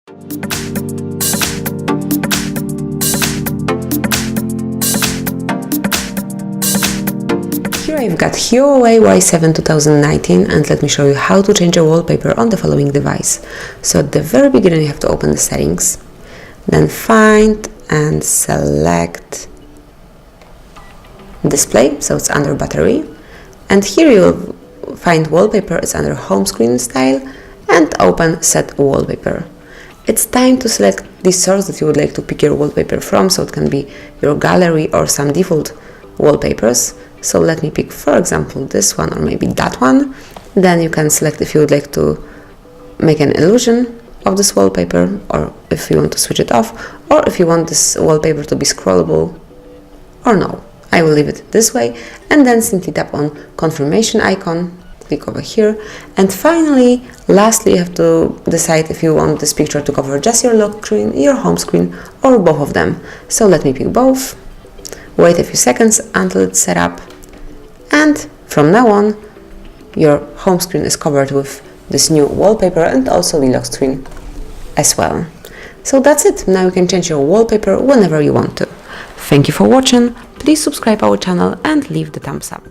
Here I've got Huawei Y7 2019, and let me show you how to change a wallpaper on the following device. So at the very beginning you have to open the settings, then find and select display, so it's under battery, and here you'll find wallpaper, it's under home screen style, and open set wallpaper. It's time to select the source that you would like to pick your wallpaper from, so it can be your gallery or some default wallpapers. So let me pick, for example, this one or maybe that one. Then you can select if you would like to make an illusion of this wallpaper, or if you want to switch it off, or if you want this wallpaper to be scrollable or no. I will leave it this way, and then simply tap on confirmation icon, click over here, and finally, lastly, you have to decide if you want this picture to cover just your lock screen, your home screen, or both of them. So let me pick both, wait a few seconds until it's set up, and from now on, your home screen is covered with this new wallpaper and also the lock screen as well. So that's it. Now you can change your wallpaper whenever you want to. Thank you for watching. Please subscribe our channel and leave the thumbs up.